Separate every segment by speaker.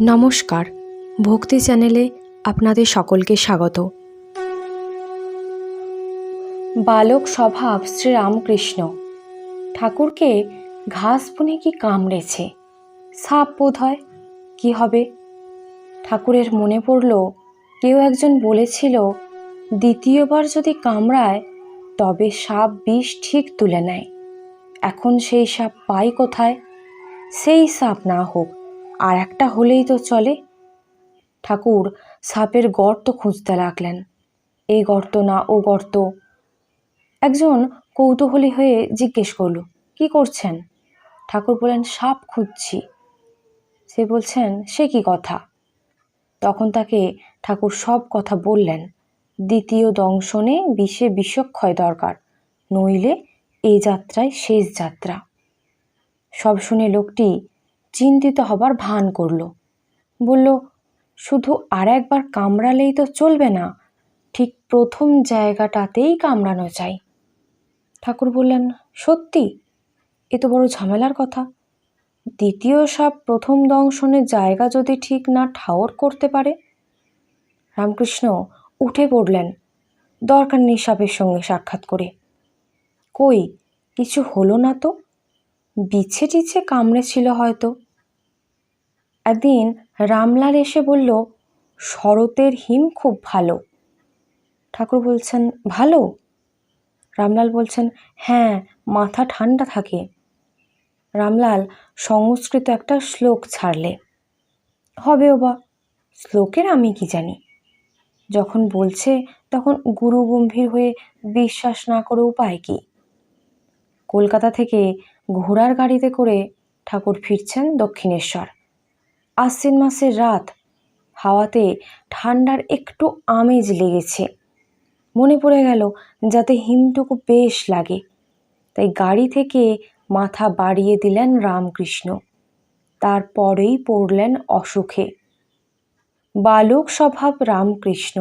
Speaker 1: নমস্কার, ভক্তি চ্যানেলে আপনাদের সকলকে স্বাগত। বালক স্বভাব শ্রীরামকৃষ্ণ ঠাকুরকে ঘাস বুনে কি কামড়েছে, সাপ বোধ হয়, কী হবে? ঠাকুরের মনে পড়ল কেউ একজন বলেছিল, দ্বিতীয়বার যদি কামড়ায় তবে সাপ বিষ ঠিক তুলে নেয়। এখন সেই সাপ পাই কোথায়? সেই সাপ না হোক, আর একটা হলেই তো চলে। ঠাকুর সাপের গর্ত খুঁজতে লাগলেন, এই গর্ত না ও গর্ত। একজন কৌতূহলী হয়ে জিজ্ঞেস করল, কি করছেন? ঠাকুর বললেন, সাপ খুঁজছি। সে বলছেন, সে কি কথা? তখন তাকে ঠাকুর সব কথা বললেন। দ্বিতীয় দংশনে বিষে বিষক্ষয় দরকার, নইলে এই যাত্রায় শেষ যাত্রা। সব শুনে লোকটি চিন্তিত হবার ভান করল, বলল, শুধু আর একবার কামড়ালেই তো চলবে না, ঠিক প্রথম জায়গাটাতেই কামড়ানো চাই। ঠাকুর বললেন, সত্যি? এ তো বড় ঝামেলার কথা। দ্বিতীয় সাপ প্রথম দংশনের জায়গা যদি ঠিক না ঠাওর করতে পারে? রামকৃষ্ণ উঠে পড়লেন, দরকার নেই সাপের সঙ্গে সাক্ষাৎ করে। কই, কিছু হলো না তো? বিছে টিছে কামড়েছিল হয়তো। একদিন রামলাল এসে বলল, শরতের হিম খুব ভালো। ঠাকুর বলছেন, ভালো? রামলাল বলছেন, হ্যাঁ, মাথা ঠান্ডা থাকে। রামলাল সংস্কৃত একটা শ্লোক ছাড়লে। হবেও বা, শ্লোকের আমি কি জানি। যখন বলছে তখন গুরু গম্ভীর হয়ে বিশ্বাস না করে উপায় কি? কলকাতা থেকে ঘোড়ার গাড়িতে করে ঠাকুর ফিরছেন দক্ষিণেশ্বর। আশ্বিন মাসের রাত, হাওয়াতে ঠান্ডার একটু আমেজ লেগেছে। মনে পড়ে গেল যাতে হিমটুকু বেশ লাগে, তাই গাড়ি থেকে মাথা বাড়িয়ে দিলেন রামকৃষ্ণ। তারপরেই পড়লেন অসুখে। বালক স্বভাব রামকৃষ্ণ,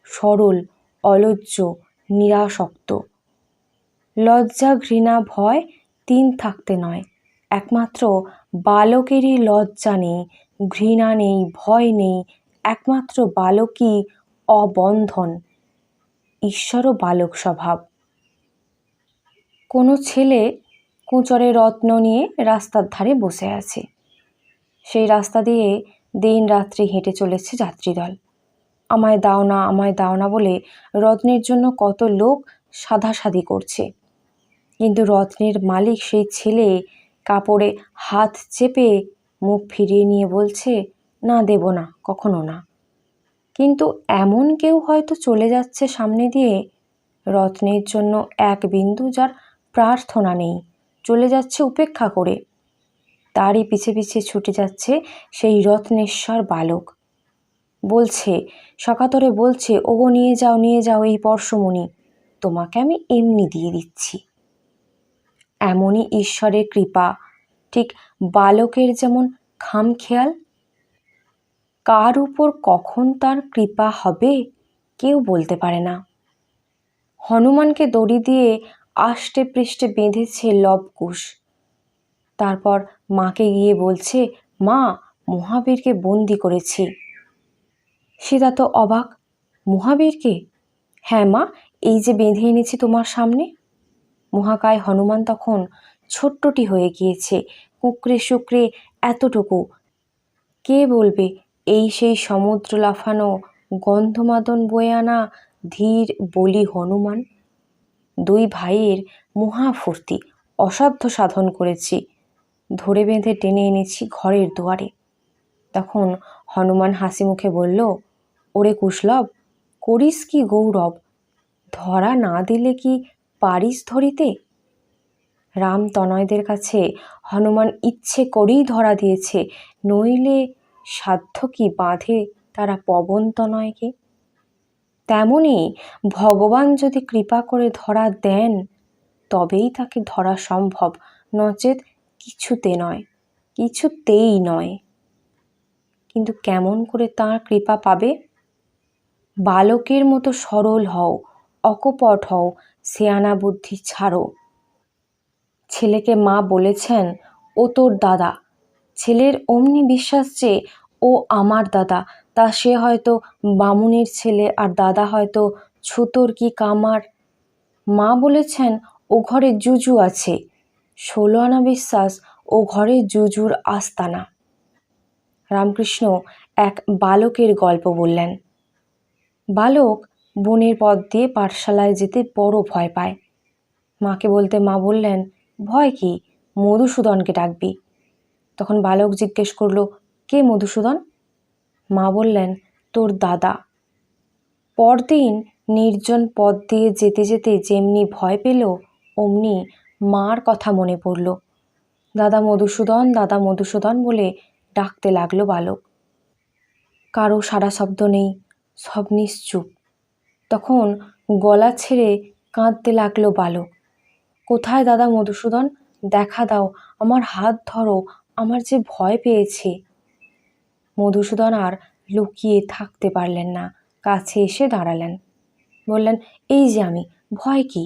Speaker 1: সরল, অলজ্জ, নিরাসক্ত। লজ্জা ঘৃণা ভয় তিন থাকতে নয়, একমাত্র বালকেরই লজ্জা নেই, ঘৃণা নেই, ভয় নেই। একমাত্র বালকই অবন্ধন, ঈশ্বরও বালক স্বভাব। কোনো ছেলে কুঁচরে রত্ন নিয়ে রাস্তার ধারে বসে আছে। সেই রাস্তা দিয়ে দিন রাত্রি হেঁটে চলেছে যাত্রীদল। আমায় দাও না, আমায় দাও না বলে রত্নের জন্য কত লোক সাধাসাধি করছে। কিন্তু রত্নের মালিক সেই ছেলে কাপড়ে হাত চেপে মুখ ফিরিয়ে নিয়ে বলছে, না, দেব না, কখনো না। কিন্তু এমন কেউ হয়তো চলে যাচ্ছে সামনে দিয়ে, রত্নের জন্য এক বিন্দু যার প্রার্থনা নেই, চলে যাচ্ছে উপেক্ষা করে। তারই পিছে পিছে ছুটে যাচ্ছে সেই রত্নেশ্বর বালক। বলছে, সকাতরে বলছে, ওগো নিয়ে যাও, নিয়ে যাও এই পরশমণি, তোমাকে আমি এমনি দিয়ে দিচ্ছি। এমনই ঈশ্বরের কৃপা, ঠিক বালকের যেমন খামখেয়াল। কার উপর কখন তার কৃপা হবে কেউ বলতে পারে না। হনুমানকে দড়ি দিয়ে আষ্টে পৃষ্ঠে বেঁধেছে লবকুশ। তারপর মাকে গিয়ে বলছে, মা, মহাবীরকে বন্দি করেছি। সীতা তো অবাক, মহাবীরকে? হ্যাঁ মা, এই যে বেঁধে এনেছি তোমার সামনে। মহাকায় হনুমান তখন ছোট্টটি হয়ে গিয়েছে, কুকড়ে শুকড়ে এতটুকু। কে বলবে এই সেই সমুদ্র লাফানো, গন্ধমাদন বয়ে আনা ধীর বলি হনুমান? দুই ভাইয়ের মহা ফুর্তি, অসাধ্য সাধন করেছি, ধরে বেঁধে টেনে এনেছি ঘরের দুয়ারে। তখন হনুমান হাসি মুখে বলল, ওরে কুশলভ, করিস কি গৌরব, ধরা না দিলে কি পারিস ধরিতে? রাম তনয়দের কাছে হনুমান ইচ্ছে করেই ধরা দিয়েছে, নইলে সাধ্য কি বাঁধে তারা পবন তনয়কে? তেমনি ভগবান যদি কৃপা করে ধরা দেন, তবেই তাকে ধরা সম্ভব, নচেত কিছুতে নয়, কিছুতেই নয়। কিন্তু কেমন করে তাঁর কৃপা পাবে? বালকের মতো সরল হও, অকপট হও, সেয়ানা বুদ্ধি ছাড়ো। ছেলেকে মা বলেছেন, ও তোর দাদা। ছেলের অমনি বিশ্বাস যে ও আমার দাদা, তা সে হয়তো বামুনের ছেলে আর দাদা হয়তো ছুতোর কি কামার। মা বলেছেন ও ঘরে জুজু আছে। 16 আনা বিশ্বাস ও ঘরে জুজুর আস্তানা। রামকৃষ্ণ এক বালকের গল্প বললেন। বালক বনের পথ দিয়ে পাঠশালায় যেতে বড় ভয় পায়। মাকে বলতে মা বললেন, ভয় কি, মধুসূদনকে ডাকবি। তখন বালক জিজ্ঞেস করল, কে মধুসূদন? মা বললেন, তোর দাদা। পরদিন নির্জন পথ দিয়ে যেতে যেতে যেমনি ভয় পেল, অমনি মার কথা মনে পড়ল। দাদা মধুসূদন, দাদা মধুসূদন বলে ডাকতে লাগলো বালক। কারো সারা শব্দ নেই, সব নিশ্চুপ। তখন গলা ছেড়ে কাঁদতে লাগলো বালক। কোথায় দাদা মধুসূদন, দেখা দাও, আমার হাত ধরো, আমার যে ভয় পেয়েছে। মধুসূদন আর লুকিয়ে থাকতে পারলেন না, কাছে এসে দাঁড়ালেন। বললেন, এই যে আমি, ভয় কি?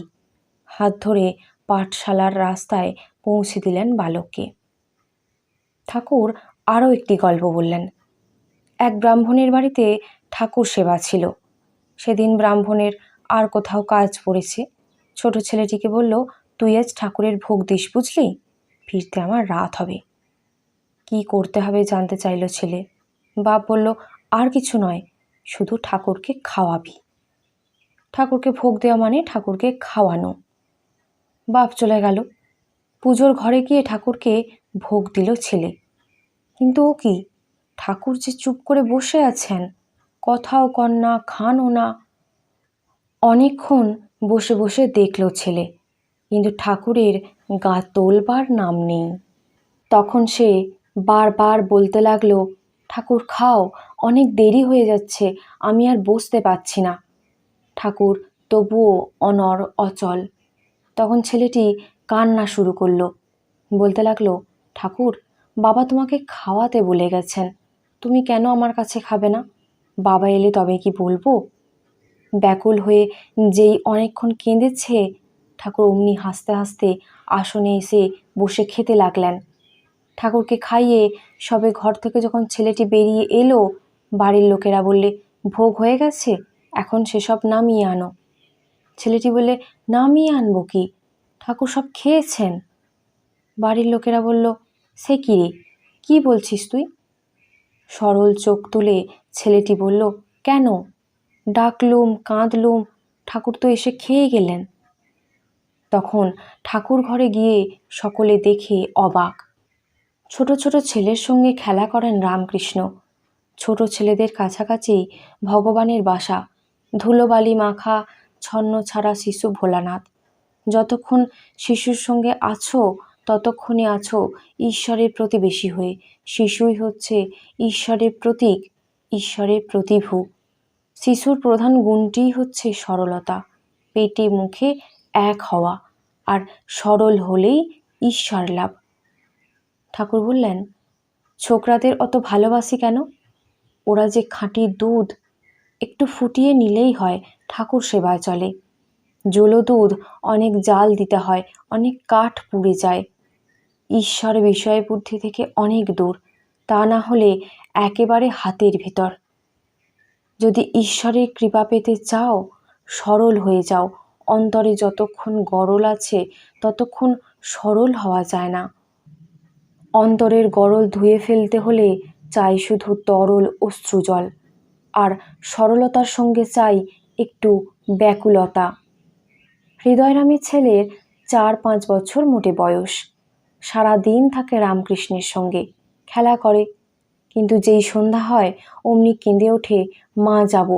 Speaker 1: হাত ধরে পাঠশালার রাস্তায় পৌঁছে দিলেন বালককে। ঠাকুর আরও একটি গল্প বললেন। এক ব্রাহ্মণের বাড়িতে ঠাকুর সেবা ছিল। সেদিন ব্রাহ্মণের আর কোথাও কাজ পড়েছে। ছোট ছেলেটিকে বলল, তুই আজ ঠাকুরের ভোগ দিস, বুঝলি? ফিরতে আমার রাত হবে। কি করতে হবে জানতে চাইল ছেলে। বাপ বলল, আর কিছু নয়, শুধু ঠাকুরকে খাওয়াবি। ঠাকুরকে ভোগ দেওয়া মানে ঠাকুরকে খাওয়ানো। বাপ চলে গেল। পুজোর ঘরে গিয়ে ঠাকুরকে ভোগ দিল ছেলে। কিন্তু ও কি, ঠাকুর যে চুপ করে বসে আছেন, কথাও কন না, খানও না। অনেকক্ষণ বসে বসে দেখল ছেলে, কিন্তু ঠাকুরের গা তোলবার নাম নেই। তখন সে বারবার বলতে লাগলো, ঠাকুর খাও, অনেক দেরি হয়ে যাচ্ছে, আমি আর বসতে পারছি না। ঠাকুর তবুও অনড় অচল। তখন ছেলেটি কান্না শুরু করলো। বলতে লাগলো, ঠাকুর, বাবা তোমাকে খাওয়াতে বলে গেছেন, তুমি কেন আমার কাছে খাবে না? বাবা এলে তবে কি বলবো? ব্যাকুল হয়ে যেই অনেকক্ষণ কেঁদেছে, ঠাকুর অমনি হাসতে হাসতে আসনে এসে বসে খেতে লাগলেন। ঠাকুরকে খাইয়ে সবে ঘর থেকে যখন ছেলেটি বেরিয়ে এলো, বাড়ির লোকেরা বললে, ভোগ হয়ে গেছে, এখন সেসব নামিয়ে আনো। ছেলেটি বলে, নামিয়ে আনবো কি, ঠাকুর সব খেয়েছেন। বাড়ির লোকেরা বলল, সে কি রে, কি বলছিস তুই? সরল চোখ তুলে ছেলেটি বলল, কেন? ডাকলুম, কাঁদলুম, ঠাকুর তো এসে খেয়ে গেলেন। তখন ঠাকুর ঘরে গিয়ে সকলে দেখে অবাক। ছোট ছোট ছেলের সঙ্গে খেলা করেন রামকৃষ্ণ। ছোট ছেলেদের কাছাকাছি ভগবানের বাসা, ধুলোবালি মাখা ছন্ন ছাড়া শিশু ভোলানাথ। যতক্ষণ শিশুর সঙ্গে আছো ততক্ষণই আছো ঈশ্বরের প্রতিবেশী হয়ে। শিশুই হচ্ছে ঈশ্বরের প্রতীক, ঈশ্বরের প্রতিভূ। শিশুর প্রধান গুণটিই হচ্ছে সরলতা, পেটে মুখে এক হওয়া, আর সরল হলেই ঈশ্বর লাভ। ঠাকুর বললেন, ছোকরাদের অত ভালোবাসি কেন? ওরা যে খাঁটি দুধ, একটু ফুটিয়ে নিলেই হয়, ঠাকুর সেবায় চলে। জলো দুধ অনেক জাল দিতে হয়, অনেক কাঠ পুড়ে যায়। ঈশ্বর বিষয় বুদ্ধি থেকে অনেক দূর, তা না হলে একেবারে হাতের ভিতর। যদি ঈশ্বরের কৃপা পেতে চাও, সরল হয়ে যাও। অন্তরে যতক্ষণ গরল আছে ততক্ষণ সরল হওয়া যায় না। অন্তরের গরল ধুয়ে ফেলতে হলে চাই শুধু তরল অশ্রুজল, আর সরলতার সঙ্গে চাই একটু ব্যাকুলতা। হৃদয়রামের ছেলের 4-5 বছর মোটে বয়স। সারা দিন থাকে রামকৃষ্ণের সঙ্গে, খেলা করে। কিন্তু যেই সন্ধ্যা হয় অমনি কেঁদে ওঠে, মা যাব।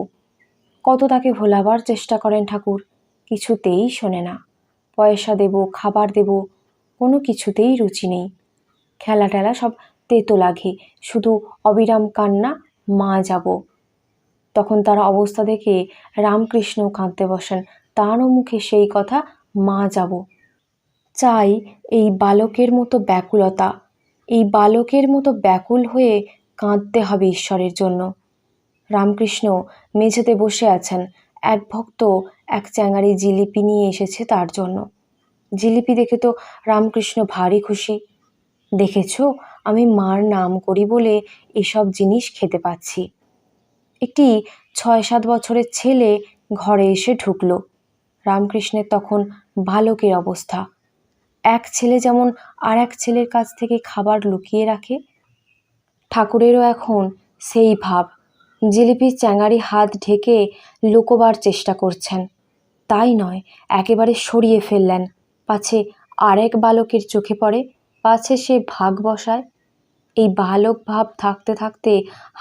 Speaker 1: কত তাকে ভোলাবার চেষ্টা করেন ঠাকুর, কিছুতেই শোনে না। পয়সা দেব, খাবার দেব, কোনো কিছুতেই রুচি নেই। খেলা টেলা সব তেতো লাগে, শুধু অবিরাম কান্না, মা যাব। তখন তার অবস্থা দেখে রামকৃষ্ণ কাঁদতে বসেন, তাঁরও মুখে সেই কথা, মা যাব। চাই এই বালকের মতো ব্যাকুলতা, এই বালকের মতো ব্যাকুল হয়ে কাঁদতে হবে ঈশ্বরের জন্য। রামকৃষ্ণ মেঝেতে বসে আছেন। এক ভক্ত এক চ্যাঙারি জিলিপি নিয়ে এসেছে তার জন্য। জিলিপি দেখে তো রামকৃষ্ণ ভারী খুশি। দেখেছো, আমি মার নাম করি বলে এসব জিনিস খেতে পাচ্ছি। একটি ৬-৭ বছরের ছেলে ঘরে এসে ঢুকলো। রামকৃষ্ণের তখন বালকের অবস্থা। এক ছেলে যেমন আর এক ছেলের কাছ থেকে খাবার লুকিয়ে রাখে, ঠাকুরেরও এখন সেই ভাব। জিলিপির চ্যাঙারি হাত ঢেকে লুকোবার চেষ্টা করছেন। তাই নয়, একেবারে সরিয়ে ফেললেন, পাছে আরেক বালকের চোখে পড়ে, পাছে সে ভাগ বসায়। এই বালক ভাব থাকতে থাকতে,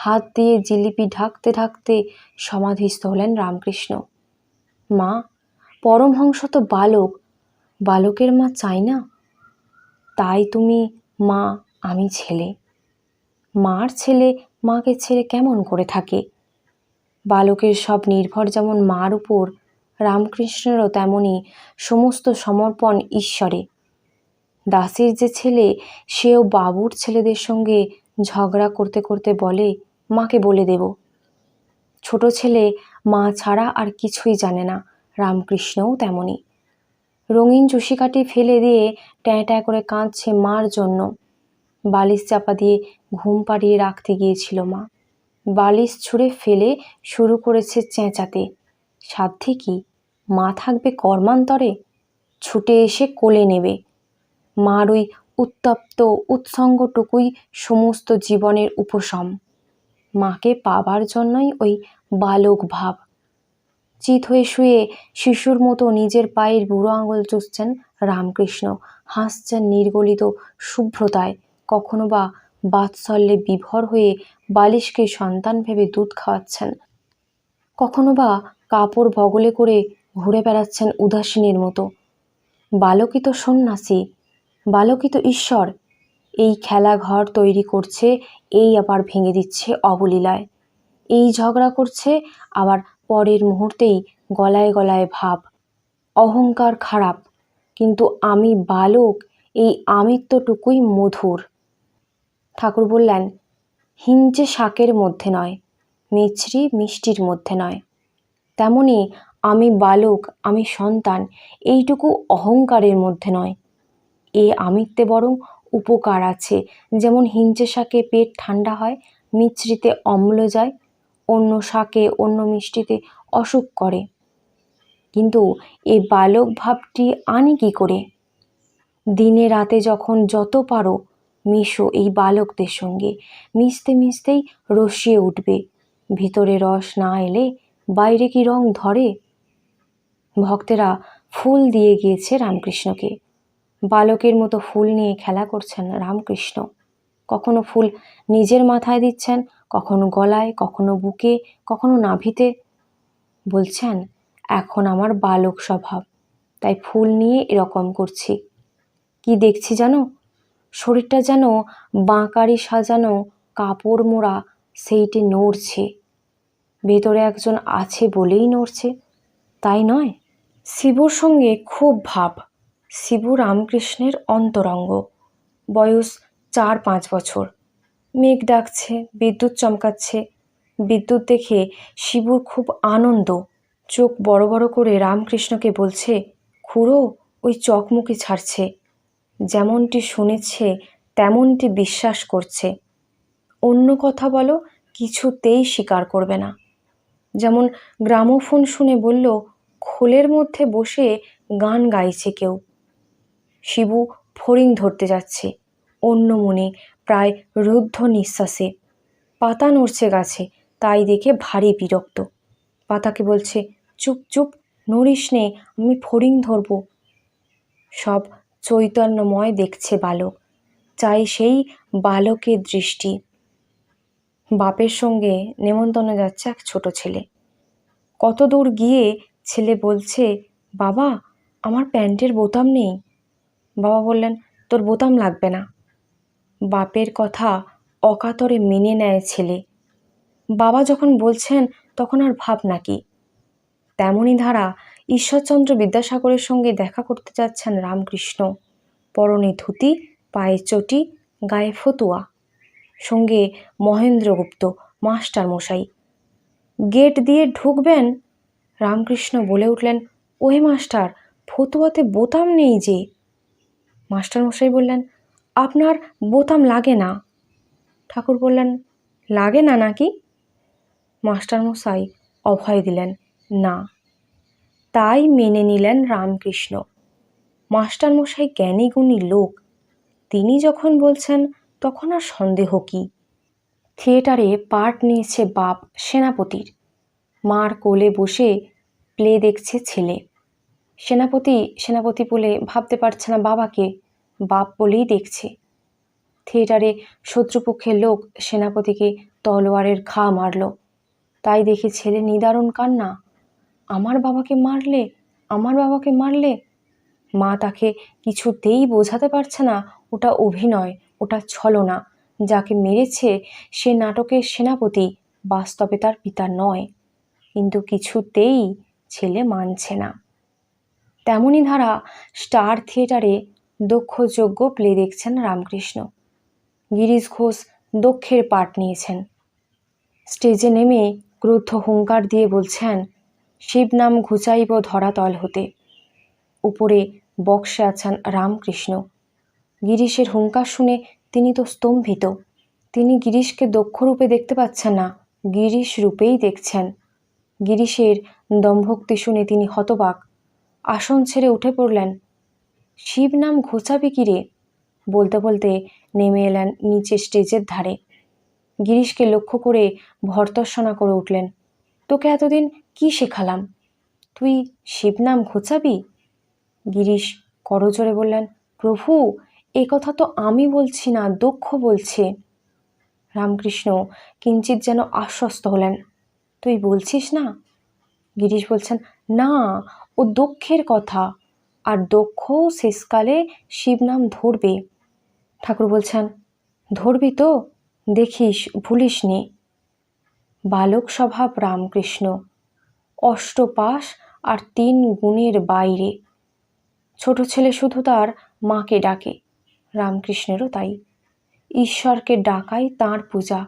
Speaker 1: হাত দিয়ে জিলিপি ঢাকতে ঢাকতে সমাধিস্থ হলেন রামকৃষ্ণ। মা, পরমহংস তো বালক, বালকের মা চাই না? তাই তুমি মা, আমি ছেলে। মার ছেলে মাকে ছেড়ে কেমন করে থাকে? বালকের সব নির্ভর যেমন মার উপর, রামকৃষ্ণেরও তেমনই সমস্ত সমর্পণ ঈশ্বরে। দাসীর যে ছেলে, সেও বাবুর ছেলেদের সঙ্গে ঝগড়া করতে করতে বলে, মাকে বলে দেব। ছোট ছেলে মা ছাড়া আর কিছুই জানে না, রামকৃষ্ণও তেমনই। রঙিন চুষিকাঠি ফেলে দিয়ে ট্যাঁ ট্যাঁ করে কাঁদছে মার জন্য। বালিশ চাপা দিয়ে ঘুম পাড়িয়ে রাখতে গিয়েছিল মা। বালিশ ছুঁড়ে ফেলে শুরু করেছে চেঁচাতে। সাধ্যে কি, মা থাকবে কর্মান্তরে? ছুটে এসে কোলে নেবে। মার ওই উত্তপ্ত উৎসঙ্গটুকুই সমস্ত জীবনের উপশম। মাকে পাবার জন্যই ওই বালক ভাব। চিত হয়ে শুয়ে শিশুর মতো নিজের পায়ের বুড়ো আঙুল চুষছেন রামকৃষ্ণ, হাসছেন নির্গলিত শুভ্রতায়, কখনো বা বাৎসল্যে বিভোর হয়ে বালিশকে সন্তান ভেবে দুধ খাওয়াচ্ছেন, কখনো বা কাপড় বগলে করে ঘুরে বেড়াচ্ছেন উদাসীনের মতো। বালকই তো সন্ন্যাসী, বালকই তো ঈশ্বর। এই খেলাঘর তৈরি করছে, এই আবার ভেঙে দিচ্ছে অবলীলায়। এই ঝগড়া করছে, আবার পরের মুহূর্তেই গলায় গলায় ভাব। অহংকার খারাপ, কিন্তু আমি বালক, এই আমিত্বটুকুই মধুর। ঠাকুর বললেন, হিঞ্চে শাকের মধ্যে নয়, মিছরি মিষ্টির মধ্যে নয়। তেমনি আমি বালক, আমি সন্তান, এইটুকু অহংকারের মধ্যে নয়। এ আমিত্বে বরং উপকার আছে। যেমন হিঞ্চে শাকে পেট ঠান্ডা হয়, মিছরিতে অম্ল যায়, অন্য শাকে অন্য মিষ্টিতে অসুখ করে। কিন্তু এই বালক ভাবটি আনি কি করে? দিনে রাতে যখন যত পারো মিশো এই বালকদের সঙ্গে। মিশতে মিশতেই রসিয়ে উঠবে। ভিতরে রস না এলে বাইরে কি রং ধরে? ভক্তেরা ফুল দিয়ে গিয়েছে রামকৃষ্ণকে। বালকের মতো ফুল নিয়ে খেলা করছেন রামকৃষ্ণ। কখনো ফুল নিজের মাথায় দিচ্ছেন, কখনো গলায়, কখনো বুকে, কখনো নাভিতে। বলছেন, এখন আমার বালক স্বভাব, তাই ফুল নিয়ে এরকম করছি। কি দেখছি জানো? শরীরটা যেন বাঁকারি সাজানো কাপড় মোড়া, সেইটি নড়ছে। ভেতরে একজন আছে বলেই নড়ছে, তাই নয়? শিবুর সঙ্গে খুব ভাব। শিবু রামকৃষ্ণের অন্তরঙ্গ। বয়স 4-5 বছর। মেঘ ডাকছে, বিদ্যুৎ চমকাচ্ছে। বিদ্যুৎ দেখে শিবুর খুব আনন্দ। চোখ বড় বড় করে রামকৃষ্ণকে বলছে, খুড়ো, ওই চকমকি ছাড়ছে। যেমনটি শুনেছে তেমনটি বিশ্বাস করছে। অন্য কথা বলো, কিছুতেই স্বীকার করবে না। যেমন গ্রামোফোন শুনে বলল, খোলের মধ্যে বসে গান গাইছে কেউ। শিবু ফড়িং ধরতে যাচ্ছে, অন্য মনে প্রায় রুদ্ধ নিঃশ্বাসে। পাতা নড়ছে গাছে, তাই দেখে ভারী বিরক্ত। পাতাকে বলছে, চুপ চুপ, নড়িস নে, আমি ফড়িং ধরব। সব চৈতন্যময় দেখছে বালক, চাই সেই বালকের দৃষ্টি। বাপের সঙ্গে নেমন্তন্ন যাচ্ছে এক ছোট ছেলে। কত দূর গিয়ে ছেলে বলছে, বাবা, আমার প্যান্টের বোতাম নেই। বাবা বললেন, তোর বোতাম লাগবে না। বাপের কথা অকাতরে মেনে নেয় ছেলে। বাবা যখন বলছেন তখন আর ভাব নাকি? তেমনই ধারা ঈশ্বরচন্দ্র বিদ্যাসাগরের সঙ্গে দেখা করতে যাচ্ছেন রামকৃষ্ণ। পরনে ধুতি, পায়ে চটি, গায়ে ফতুয়া, সঙ্গে মহেন্দ্রগুপ্ত মাস্টার মশাই। গেট দিয়ে ঢুকবেন, রামকৃষ্ণ বলে উঠলেন, ওহে মাস্টার, ফতুয়াতে বোতাম নেই যে। মাস্টার মশাই বললেন, আপনার বোতাম লাগে না। ঠাকুর বললেন, লাগে না নাকি? মাস্টারমশাই অভয় দিলেন, না। তাই মেনে নিলেন রামকৃষ্ণ। মাস্টারমশাই জ্ঞানী গুণী লোক, তিনি যখন বলছেন তখন আর সন্দেহ কি? থিয়েটারে পার্ট নিয়েছে বাপ সেনাপতির। মার কোলে বসে প্লে দেখছে ছেলে। সেনাপতি সেনাপতি বলে ভাবতে পারছে না বাবাকে, বাপ বলেই দেখছে। থিয়েটারে শত্রুপক্ষের লোক সেনাপতিকে তলোয়ারের ঘা মারল, তাই দেখে ছেলে নিদারুণ কান্না, আমার বাবাকে মারলে, আমার বাবাকে মারলে। মা তাকে কিছুতেই বোঝাতে পারছে না ওটা অভিনয়, ওটা ছলনা। যাকে মেরেছে সে নাটকের সেনাপতি, বাস্তবে তার পিতা নয়। কিন্তু কিছুতেই ছেলে মানছে না। তেমনই ধারা স্টার থিয়েটারে দক্ষযোগ্য প্লে দেখছেন রামকৃষ্ণ। গিরিশ ঘোষ দক্ষের পার্ট নিয়েছেন। স্টেজে নেমে ক্রুদ্ধ হুঙ্কার দিয়ে বলছেন, শিব নাম ঘুচাইব ধরাতল হতে। উপরে বক্সে আছেন রামকৃষ্ণ। গিরিশের হুঙ্কার শুনে তিনি তো স্তম্ভিত। তিনি গিরিশকে দক্ষরূপে দেখতে পাচ্ছেন না, গিরিশ রূপেই দেখছেন। গিরিশের দম্ভোক্তি শুনে তিনি হতবাক, আসন ছেড়ে উঠে পড়লেন। শিব নাম ঘোচাবি কি রে? বলতে বলতে নেমে এলেন নিচে স্টেজের ধারে। গিরিশকে লক্ষ্য করে ভর্ৎসনা করে উঠলেন, তোকে এতদিন কি শেখালাম? তুই শিব নাম ঘোচাবি? গিরিশ করজোরে বললেন, প্রভু, এ কথা তো আমি বলছি না, দক্ষ বলছে। রামকৃষ্ণ কিঞ্চিৎ যেন আশ্বস্ত হলেন, তুই বলছিস না? গিরিশ বলছেন, না, ও দক্ষের কথা, আর দক্ষও শেষকালে শিবনাম ধরবে। ঠাকুর বলছেন, ধরবি তো, দেখিস ভুলিস নি। বালক স্বভাব রামকৃষ্ণ, অষ্টপাশ আর 3 গুণের বাইরে। ছোট ছেলে শুধু তার মাকে ডাকে, রামকৃষ্ণেরও তাই। ঈশ্বরকে ডাকাই তাঁর পূজা,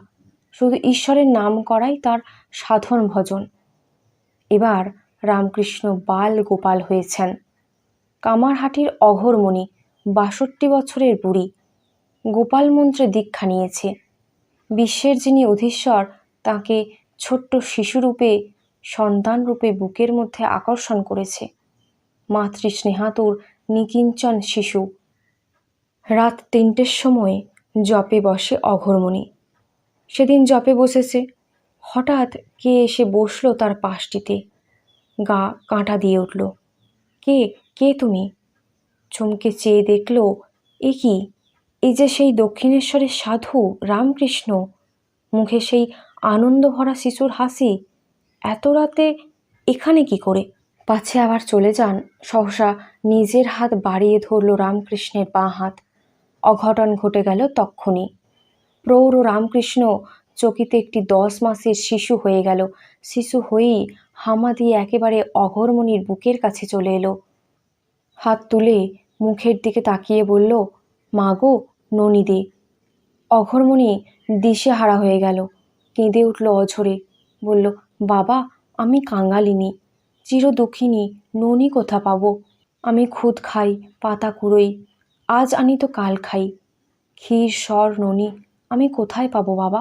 Speaker 1: শুধু ঈশ্বরের নাম করাই তার সাধন ভজন। এবার রামকৃষ্ণ বাল গোপাল হয়েছেন। কামারহাটির অঘোরমণি, 62 বছরের বুড়ি, গোপাল মন্ত্রে দীক্ষা নিয়েছে। বিশ্বের যিনি অধীশ্বর তাকে ছোট্ট শিশুরূপে, সন্তানরূপে বুকের মধ্যে আকর্ষণ করেছে। মাতৃস্নেহাতুর নিকিঞ্চন শিশু। রাত 3টের সময় জপে বসে অঘোরমণি। সেদিন জপে বসেছে, হঠাৎ কে এসে বসল তার পাশটিতে। গা কাঁটা দিয়ে উঠল। কে কে তুমি? চমকে চেয়ে দেখল, এ কি, এই যে সেই দক্ষিণেশ্বরের সাধু রামকৃষ্ণ। মুখে সেই আনন্দ ভরা শিশুর হাসি। এত রাতে এখানে কি করে? পাছে আবার চলে যান, সহসা নিজের হাত বাড়িয়ে ধরল রামকৃষ্ণের বাঁ হাত। অঘটন ঘটে গেল তক্ষুনি। প্রৌঢ় রামকৃষ্ণ চকিতে একটি 10 মাসের শিশু হয়ে গেল। শিশু হয়েই হামা দিয়ে একেবারে অঘোরমণির বুকের কাছে চলে এলো। হাত তুলে মুখের দিকে তাকিয়ে বলল, মা গো, ননি দে। অঘোরমণি দিশেহারা হয়ে গেল, কেঁদে উঠল অঝরে। বলল, বাবা, আমি কাঙালিনী, চির দুঃখিনী, ননি কোথা পাবো? আমি খুদ খাই, পাতা কুড়োই, আজ আনি তো কাল খাই। ক্ষীর সর ননি আমি কোথায় পাবো বাবা?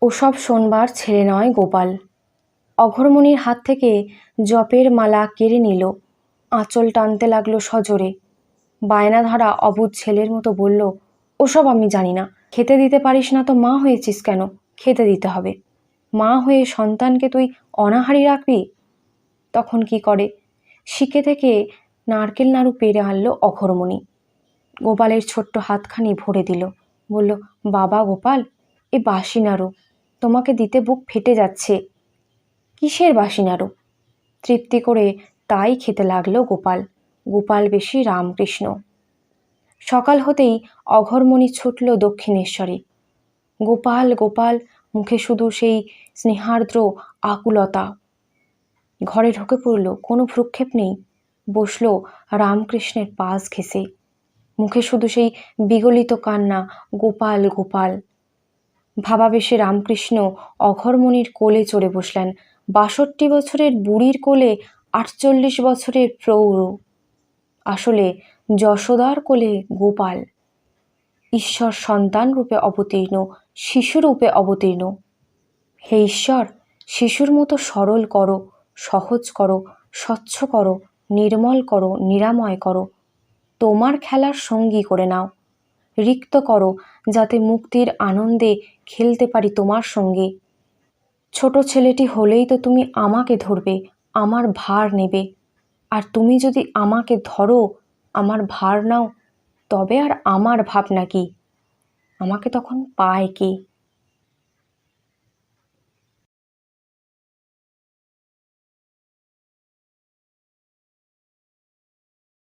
Speaker 1: ওসব শোনবার ছেলে নয় গোপাল। অঘোরমণির হাত থেকে জপের মালা কেড়ে নিল, আঁচল টানতে লাগলো সজোরে। বায়না ধরা অবুঝ ছেলের মতো বলল, ওসব আমি জানি না। খেতে দিতে পারিস না তো মা হয়েছিস কেন? খেতে দিতে হবে। মা হয়ে সন্তানকে তুই অনাহারি রাখবি? তখন কি করে, শিকে থেকে নারকেল নাড়ু পেড়ে আনলো অঘোরমণি। গোপালের ছোট্ট হাতখানি ভরে দিল। বলল, বাবা গোপাল, এ বাসি নাড়ু, তোমাকে দিতে বুক ফেটে যাচ্ছে। কিসের বাসি নাড়ু? তৃপ্তি করে তাই খেতে লাগলো গোপাল। গোপাল বেশি রামকৃষ্ণ। সকাল হতেই অঘোরমণি ছুটল দক্ষিণেশ্বরে। গোপাল গোপাল, মুখে শুধু সেই স্নেহার্দ্র আকুলতা। ঘরে ঢুকে পড়ল, কোনো ভ্রুক্ষেপ নেই। বসল রামকৃষ্ণের পাশ ঘেঁষে। মুখে শুধু সেই বিগলিত কান্না, গোপাল গোপাল। ভাবাবেশে রামকৃষ্ণ অঘোরমণির কোলে চড়ে বসলেন। 62 বছরের বুড়ির কোলে 48 বছরের প্রৌঢ়। আসলে যশোদার কোলে গোপাল। ঈশ্বর সন্তান রূপে অবতীর্ণ, শিশুরূপে অবতীর্ণ। হে ঈশ্বর, শিশুর মতো সরল করো, সহজ করো, স্বচ্ছ করো, নির্মল করো, নিরাময় করো। তোমার খেলার সঙ্গী করে নাও। রিক্ত করো যাতে মুক্তির আনন্দে খেলতে পারি তোমার সঙ্গে। ছোট ছেলেটি হলেই তো তুমি আমাকে ধরবে, আমার ভার নেবে। আর তুমি যদি আমাকে ধরো, আমার ভার নাও, তবে আর আমার ভাবনা কি? আমাকে তখন পায় কে?